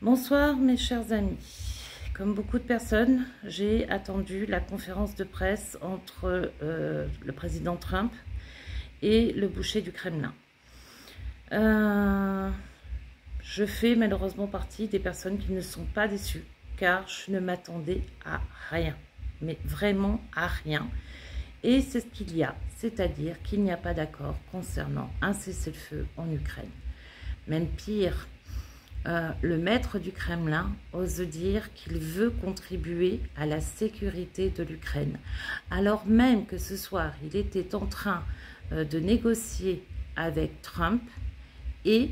Bonsoir mes chers amis. Comme beaucoup de personnes, j'ai attendu la conférence de presse entre le président Trump et le boucher du Kremlin. Je fais malheureusement partie des personnes qui ne sont pas déçues, car je ne m'attendais à rien, mais vraiment à rien. Et c'est ce qu'il y a, c'est-à-dire qu'il n'y a pas d'accord concernant un cessez-le-feu en Ukraine. Même pire, le maître du Kremlin ose dire qu'il veut contribuer à la sécurité de l'Ukraine, alors même que ce soir, il était en train de négocier avec Trump et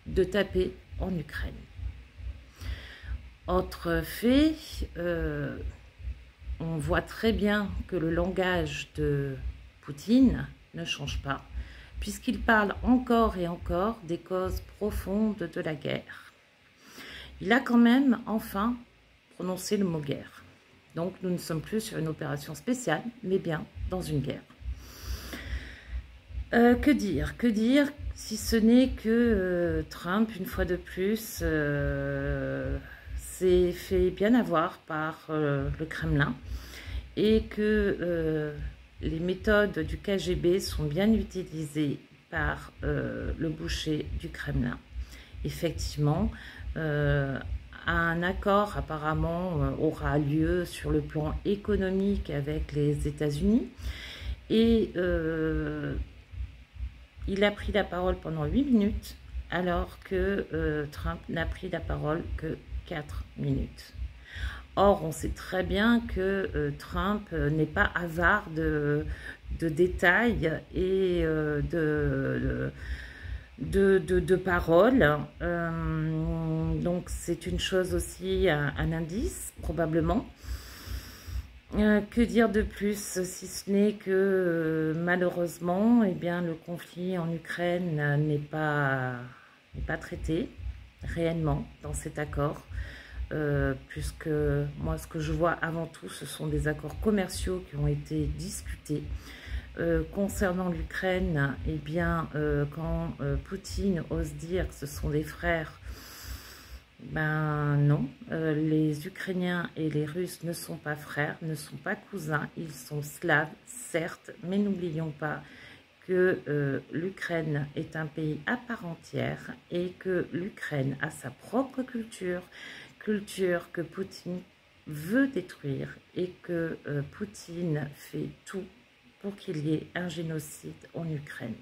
de taper en Ukraine. Autre fait, on voit très bien que le langage de Poutine ne change pas, puisqu'il parle encore et encore des causes profondes de la guerre. Il a quand même enfin prononcé le mot guerre. Donc nous ne sommes plus sur une opération spéciale, mais bien dans une guerre. Que dire si ce n'est que Trump, une fois de plus, s'est fait bien avoir par le Kremlin et que les méthodes du KGB sont bien utilisées par le boucher du Kremlin. Effectivement, un accord apparemment aura lieu sur le plan économique avec les États-Unis et il a pris la parole pendant 8 minutes alors que Trump n'a pris la parole que 4 minutes. Or, on sait très bien que Trump n'est pas avare de détails et de paroles. Donc, c'est une chose aussi, un indice, probablement. Que dire de plus, si ce n'est que malheureusement, eh bien, le conflit en Ukraine n'est pas traité réellement dans cet accord. Puisque moi ce que je vois avant tout ce sont des accords commerciaux qui ont été discutés concernant l'Ukraine. Eh bien quand Poutine ose dire que ce sont des frères, ben non, les Ukrainiens et les Russes ne sont pas frères, ne sont pas cousins, ils sont slaves certes, mais n'oublions pas que l'Ukraine est un pays à part entière et que l'Ukraine a sa propre culture que Poutine veut détruire et que Poutine fait tout pour qu'il y ait un génocide en Ukraine.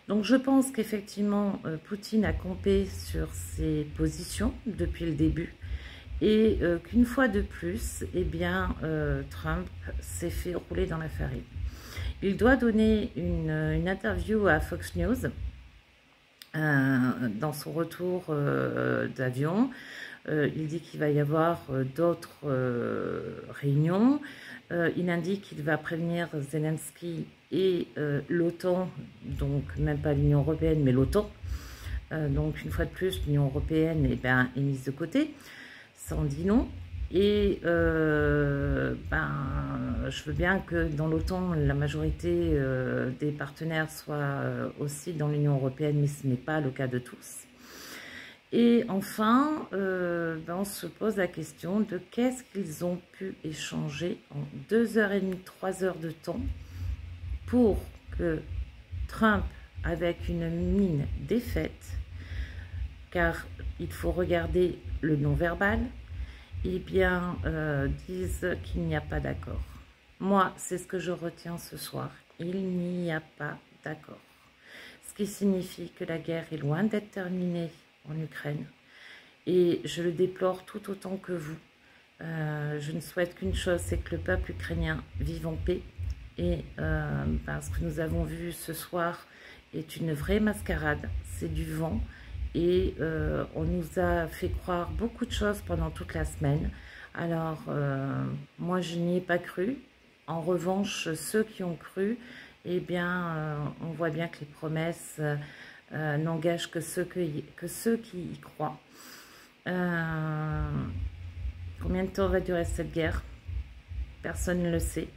Donc je pense qu'effectivement Poutine a campé sur ses positions depuis le début et qu'une fois de plus, eh bien, Trump s'est fait rouler dans la farine. Il doit donner une interview à Fox News dans son retour d'avion. Il dit qu'il va y avoir d'autres réunions. Il indique qu'il va prévenir Zelensky et l'OTAN, donc même pas l'Union européenne, mais l'OTAN. Donc une fois de plus, l'Union européenne est mise de côté. Ça en dit non. Et je veux bien que dans l'OTAN, la majorité des partenaires soient aussi dans l'Union européenne, mais ce n'est pas le cas de tous. Et enfin, on se pose la question de qu'est-ce qu'ils ont pu échanger en 2h30, 3 heures de temps pour que Trump, avec une mine défaite, car il faut regarder le non-verbal, eh bien, disent qu'il n'y a pas d'accord. Moi, c'est ce que je retiens ce soir. Il n'y a pas d'accord. Ce qui signifie que la guerre est loin d'être terminée en Ukraine. Et je le déplore tout autant que vous. Je ne souhaite qu'une chose, c'est que le peuple ukrainien vive en paix. Et ce que nous avons vu ce soir est une vraie mascarade. C'est du vent. Et on nous a fait croire beaucoup de choses pendant toute la semaine. Alors, moi, je n'y ai pas cru. En revanche, ceux qui ont cru, eh bien, on voit bien que les promesses n'engagent que ceux qui y croient. Combien de temps va durer cette guerre? Personne ne le sait.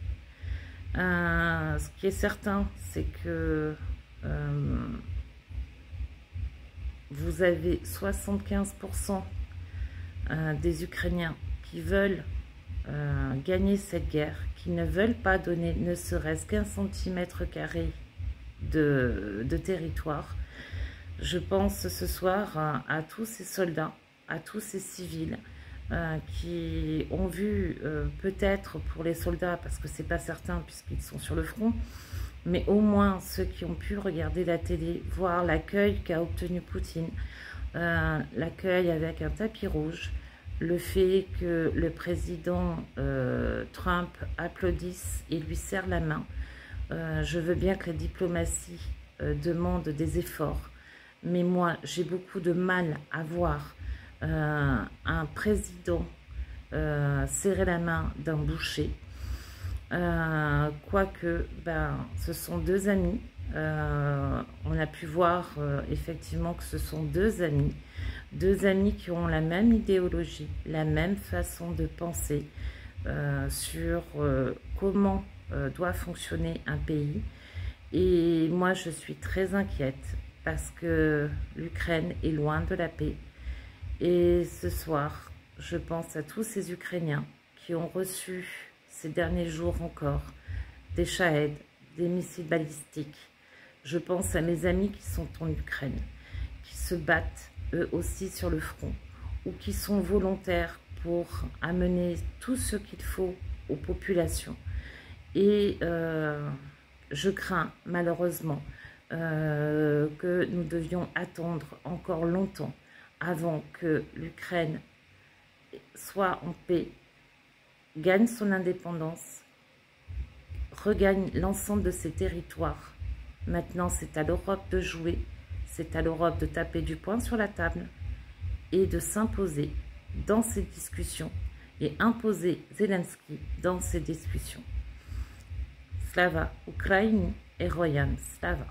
Ce qui est certain, c'est que vous avez 75% des Ukrainiens qui veulent gagner cette guerre, qui ne veulent pas donner ne serait-ce qu'un centimètre carré de territoire. Je pense ce soir à tous ces soldats, à tous ces civils qui ont vu, peut-être pour les soldats, parce que c'est pas certain puisqu'ils sont sur le front, mais au moins ceux qui ont pu regarder la télé, voir l'accueil qu'a obtenu Poutine, l'accueil avec un tapis rouge, le fait que le président Trump applaudisse et lui serre la main. Je veux bien que la diplomatie demande des efforts, mais moi j'ai beaucoup de mal à voir un président serrer la main d'un boucher. Quoique, ce sont deux amis. On a pu voir effectivement que ce sont deux amis qui ont la même idéologie, la même façon de penser sur comment doit fonctionner un pays. Et moi, je suis très inquiète parce que l'Ukraine est loin de la paix. Et ce soir, je pense à tous ces Ukrainiens qui ont reçu ces derniers jours encore des Shahed, des missiles balistiques. Je pense à mes amis qui sont en Ukraine, qui se battent eux aussi sur le front, ou qui sont volontaires pour amener tout ce qu'il faut aux populations. Et je crains malheureusement que nous devions attendre encore longtemps avant que l'Ukraine soit en paix, gagne son indépendance, regagne l'ensemble de ses territoires. Maintenant, c'est à l'Europe de jouer, c'est à l'Europe de taper du poing sur la table et de s'imposer dans ces discussions et imposer Zelensky dans ces discussions. Slava Ukraini, Heroyan Slava.